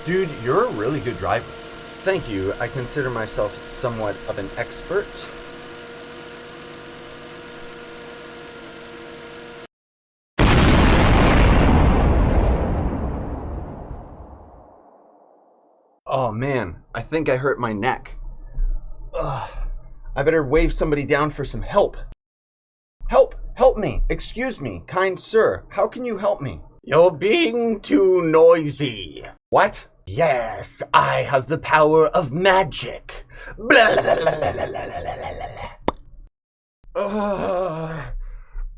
Dude, you're a really good driver. Thank you. I consider myself somewhat of an expert. Oh man, I think I hurt my neck. Ugh. I better wave somebody down for some help. Help! Help me! Excuse me, kind sir. How can you help me? You're being too noisy. What? Yes, I have the power of magic. Blah, blah, blah, blah, blah, blah, blah, blah.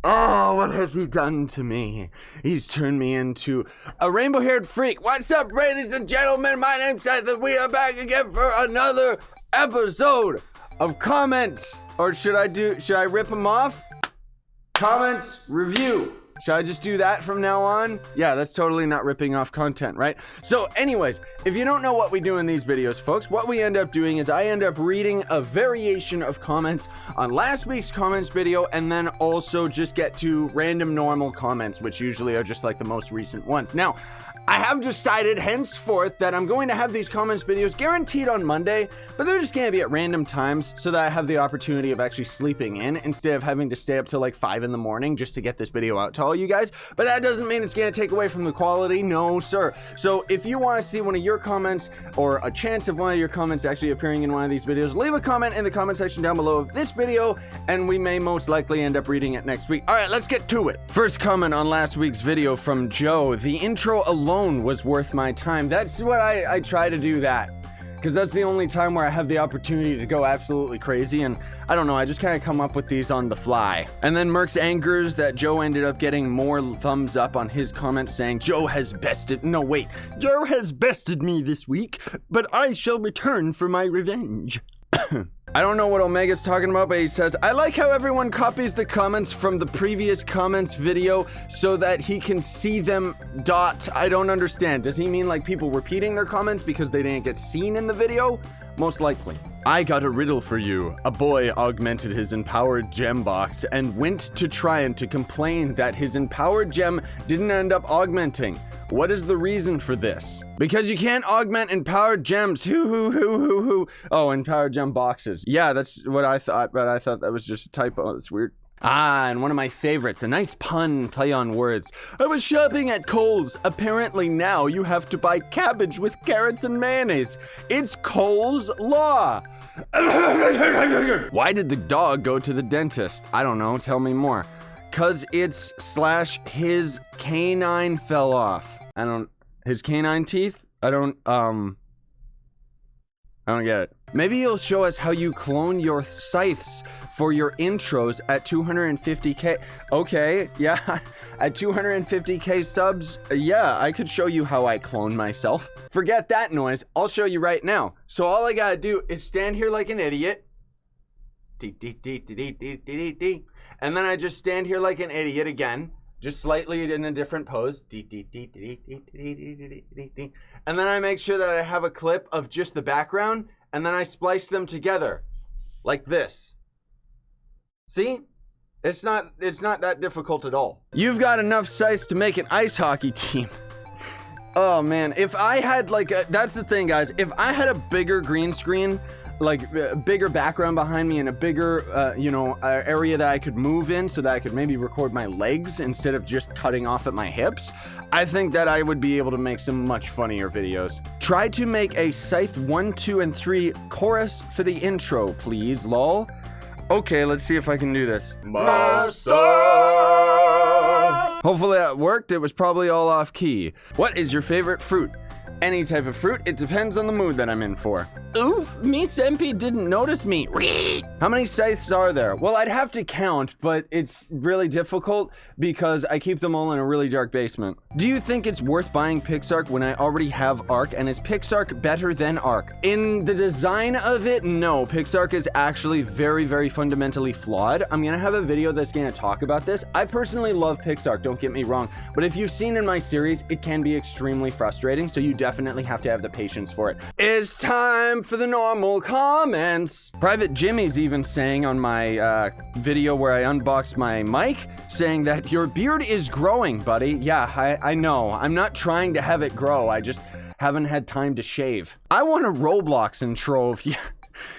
Oh, what has he done to me? He's turned me into a rainbow-haired freak. What's up, ladies and gentlemen? My name's Seth, and we are back again for another episode of comments. Or should I rip them off? Comments, review. Should I just do that from now on? Yeah, that's totally not ripping off content, right? So anyways, if you don't know what we do in these videos, folks, what we end up doing is I end up reading a variation of comments on last week's comments video, and then also just get to random normal comments, which usually are just like the most recent ones. Now, I have decided henceforth that I'm going to have these comments videos guaranteed on Monday, but they're just going to be at random times so that I have the opportunity of actually sleeping in instead of having to stay up till like 5 in the morning just to get this video out to all you guys. But that doesn't mean it's going to take away from the quality. No, sir. So if you want to see one of your comments or a chance of one of your comments actually appearing in one of these videos, leave a comment in the comment section down below of this video, and we may most likely end up reading it next week. All right, let's get to it. First comment on last week's video from Joe. The intro alone was worth my time. That's what I try to do that, because that's the only time where I have the opportunity to go absolutely crazy, and I don't know, I just kind of come up with these on the fly. And then Merck's angers that Joe ended up getting more thumbs up on his comments saying, Joe has bested me this week, but I shall return for my revenge. I don't know what Omega's talking about, but he says, I like how everyone copies the comments from the previous comments video so that he can see them. I don't understand. Does he mean like people repeating their comments because they didn't get seen in the video? Most likely. I got a riddle for you. A boy augmented his empowered gem box and went to Tryon to complain that his empowered gem didn't end up augmenting. What is the reason for this? Because you can't augment empowered gems. Oh, empowered gem boxes. Yeah, that's what I thought, but I thought that was just a typo. That's weird. Ah, and one of my favorites, a nice pun play on words. I was shopping at Kohl's. Apparently now you have to buy cabbage with carrots and mayonnaise. It's Kohl's Law. Why did the dog go to the dentist? I don't know, tell me more. 'Cause it's / his canine fell off. His canine teeth? I don't get it. Maybe you'll show us how you clone your scythes for your intros at 250k. Okay, yeah, at 250k subs, yeah, I could show you how I clone myself. Forget that noise, I'll show you right now. So all I gotta do is stand here like an idiot. And then I just stand here like an idiot again, just slightly in a different pose. And then I make sure that I have a clip of just the background, and then I splice them together like this. See? It's not that difficult at all. You've got enough size to make an ice hockey team. Oh man, if I had that's the thing guys, if I had a bigger green screen, like a bigger background behind me and a bigger, area that I could move in so that I could maybe record my legs instead of just cutting off at my hips, I think that I would be able to make some much funnier videos. Try to make a Scythe 1, 2, and 3 chorus for the intro, please, lol. Okay, let's see if I can do this. Hopefully that worked. It was probably all off key. What is your favorite fruit? Any type of fruit, it depends on the mood that I'm in for. Oof, Miss MP didn't notice me. How many scythes are there? Well, I'd have to count, but it's really difficult because I keep them all in a really dark basement. Do you think it's worth buying PixARK when I already have ARK, and is PixARK better than ARK? In the design of it, no. PixARK is actually very, very fundamentally flawed. I'm gonna have a video that's gonna talk about this. I personally love PixARK, don't get me wrong, but if you've seen in my series, it can be extremely frustrating, so you definitely have to have the patience for it. It's time for the normal comments. Private Jimmy's even saying on my video where I unboxed my mic, saying that your beard is growing, buddy. Yeah, I know. I'm not trying to have it grow. I just haven't had time to shave. I want a Roblox in Trove. Yeah.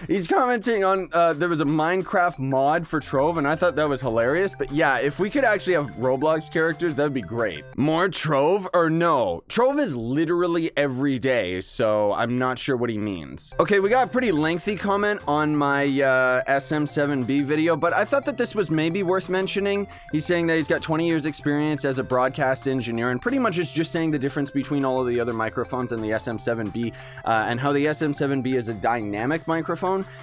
He's commenting on, there was a Minecraft mod for Trove, and I thought that was hilarious. But yeah, if we could actually have Roblox characters, that'd be great. More Trove or no? Trove is literally every day, so I'm not sure what he means. Okay, we got a pretty lengthy comment on my SM7B video, but I thought that this was maybe worth mentioning. He's saying that he's got 20 years experience as a broadcast engineer, and pretty much is just saying the difference between all of the other microphones and the SM7B, and how the SM7B is a dynamic microphone.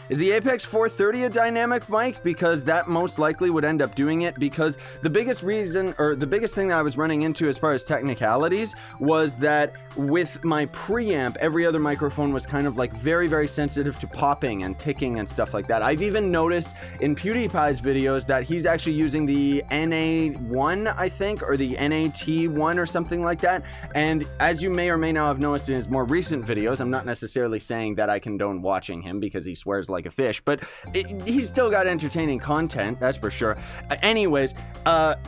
Is the Apex 430 a dynamic mic? Because that most likely would end up doing it, because the biggest reason, or the biggest thing that I was running into as far as technicalities, was that with my preamp, every other microphone was kind of like very, very sensitive to popping and ticking and stuff like that. I've even noticed in PewDiePie's videos that he's actually using the NA1, I think, or the NAT1 or something like that. And as you may or may not have noticed in his more recent videos, I'm not necessarily saying that I condone watching him because he swears like a fish, but he's still got entertaining content, that's for sure. Anyways,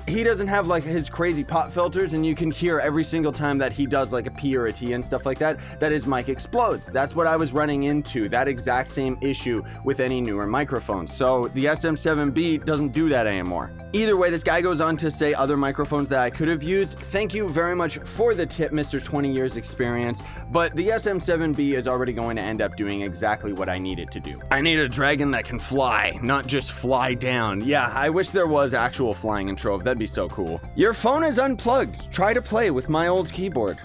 he doesn't have like his crazy pop filters, and you can hear every single time that he does like a P or a T and stuff like that, that his mic explodes. That's what I was running into, that exact same issue with any newer microphones. So the SM7B doesn't do that anymore. Either way, this guy goes on to say other microphones that I could have used. Thank you very much for the tip, Mr. 20 years experience, but the SM7B is already going to end up doing exactly what I needed to do. I need a dragon that can fly, not just fly down. Yeah, I wish there was actual flying in Trove. That'd be so cool. Your phone is unplugged. Try to play with my old keyboard.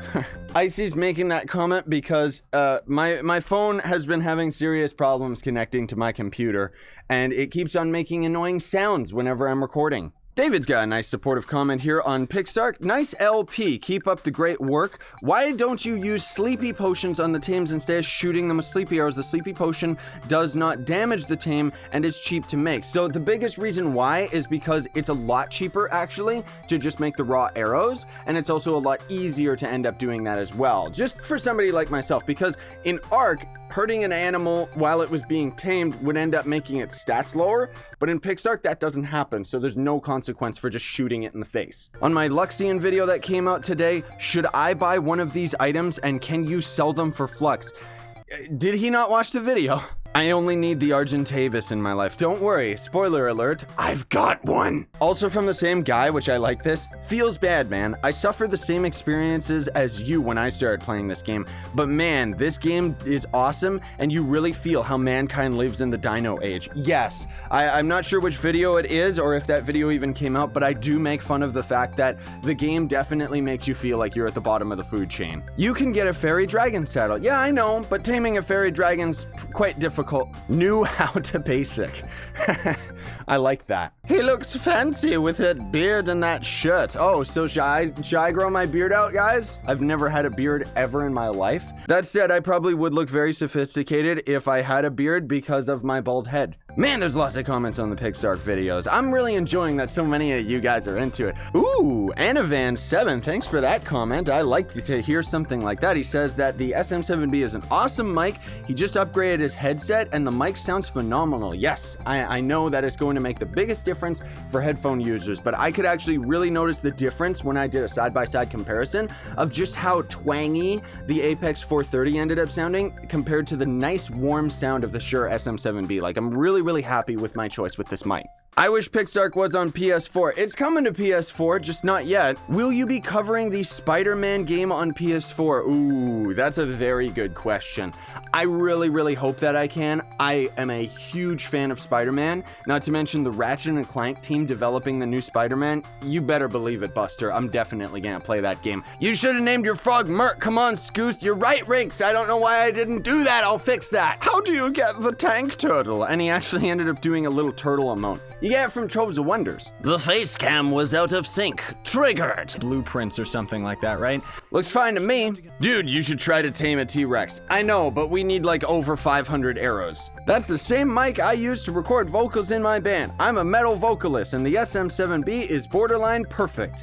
Icy's making that comment because my phone has been having serious problems connecting to my computer, and it keeps on making annoying sounds whenever I'm recording. David's got a nice supportive comment here on PixARK. Nice LP, keep up the great work. Why don't you use sleepy potions on the tames instead of shooting them with sleepy arrows? The sleepy potion does not damage the tame and it's cheap to make. So the biggest reason why is because it's a lot cheaper actually to just make the raw arrows, and it's also a lot easier to end up doing that as well. Just for somebody like myself, because in ARK, hurting an animal while it was being tamed would end up making its stats lower, but in PixARK that doesn't happen, so there's no consequence for just shooting it in the face. On my Luxian video that came out today, should I buy one of these items and can you sell them for Flux? Did he not watch the video? I only need the Argentavis in my life. Don't worry, spoiler alert, I've got one. Also from the same guy, which I like this, feels bad, man. I suffered the same experiences as you when I started playing this game, but man, this game is awesome, and you really feel how mankind lives in the dino age. Yes, I'm not sure which video it is, or if that video even came out, but I do make fun of the fact that the game definitely makes you feel like you're at the bottom of the food chain. You can get a fairy dragon saddle. Yeah, I know, but taming a fairy dragon's quite difficult. Knew how to basic. I like that. He looks fancy with that beard and that shirt. Oh, so should I grow my beard out, guys? I've never had a beard ever in my life. That said, I probably would look very sophisticated if I had a beard because of my bald head. Man, there's lots of comments on the PixARK videos. I'm really enjoying that so many of you guys are into it. Ooh, Anavan7, thanks for that comment. I like to hear something like that. He says that the SM7B is an awesome mic. He just upgraded his headset and the mic sounds phenomenal. Yes, I know that it's going to make the biggest difference for headphone users, but I could actually really notice the difference when I did a side-by-side comparison of just how twangy the Apex 430 ended up sounding compared to the nice warm sound of the Shure SM7B. Like, I'm really happy with my choice with this mic. I wish PixARK was on PS4. It's coming to PS4, just not yet. Will you be covering the Spider-Man game on PS4? Ooh, that's a very good question. I really hope that I can. I am a huge fan of Spider-Man, not to mention the Ratchet & Clank team developing the new Spider-Man. You better believe it, Buster. I'm definitely gonna play that game. You should have named your frog Merc. Come on, Scooth. You're right, Rinks. I don't know why I didn't do that. I'll fix that. How do you get the tank turtle? And he actually ended up doing a little turtle emote. You get it from Troves of Wonders. The face cam was out of sync. Triggered. Blueprints or something like that, right? Looks fine to me. Dude, you should try to tame a T-Rex. I know, but we need like over 500 arrows. That's the same mic I use to record vocals in my band. I'm a metal vocalist, and the SM7B is borderline perfect.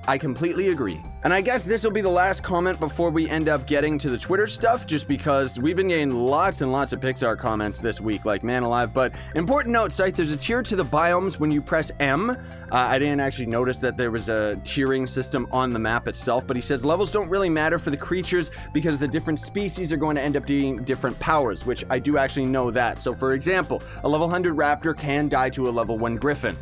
I completely agree. And I guess this will be the last comment before we end up getting to the Twitter stuff, just because we've been getting lots and lots of PixARK comments this week, like man alive. But important note, Scythe, there's a tier to the biomes when you press M. I didn't actually notice that there was a tiering system on the map itself, but he says levels don't really matter for the creatures because the different species are going to end up doing different powers, which I do actually know that. So for example, a level 100 raptor can die to a level 1 griffin.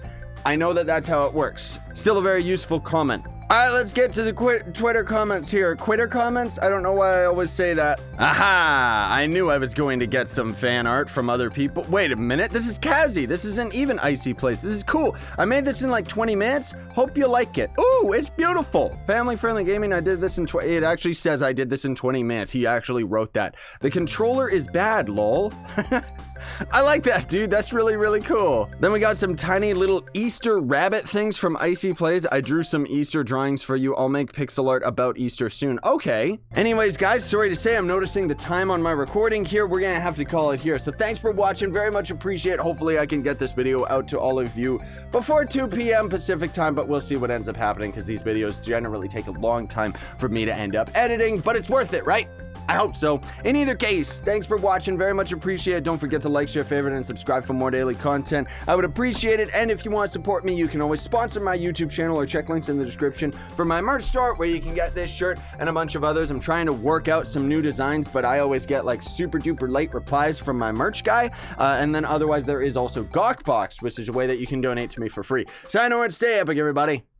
I know that that's how it works. Still a very useful comment. All right, let's get to the Twitter comments here. Quitter comments? I don't know why I always say that. Aha! I knew I was going to get some fan art from other people. Wait a minute, this is Kazi. This isn't even Icy Place. This is cool. I made this in like 20 minutes. Hope you like it. Ooh, it's beautiful. Family-friendly gaming. I did this in it actually says I did this in 20 minutes. He actually wrote that. The controller is bad, lol. I like that, dude. That's really, really cool. Then we got some tiny little Easter rabbit things from Icy Plays. I drew some Easter drawings for you. I'll make pixel art about Easter soon. Okay. Anyways, guys, sorry to say I'm noticing the time on my recording here. We're gonna have to call it here. So thanks for watching. Very much appreciate. Hopefully I can get this video out to all of you before 2 p.m. Pacific time, but we'll see what ends up happening because these videos generally take a long time for me to end up editing, but it's worth it, right? I hope so. In either case, thanks for watching. Very much appreciate it. Don't forget to like, share, favorite, and subscribe for more daily content. I would appreciate it. And if you want to support me, you can always sponsor my YouTube channel or check links in the description for my merch store where you can get this shirt and a bunch of others. I'm trying to work out some new designs, but I always get like super duper late replies from my merch guy. And then otherwise there is also Gawkbox, which is a way that you can donate to me for free. So I know where to stay, epic everybody.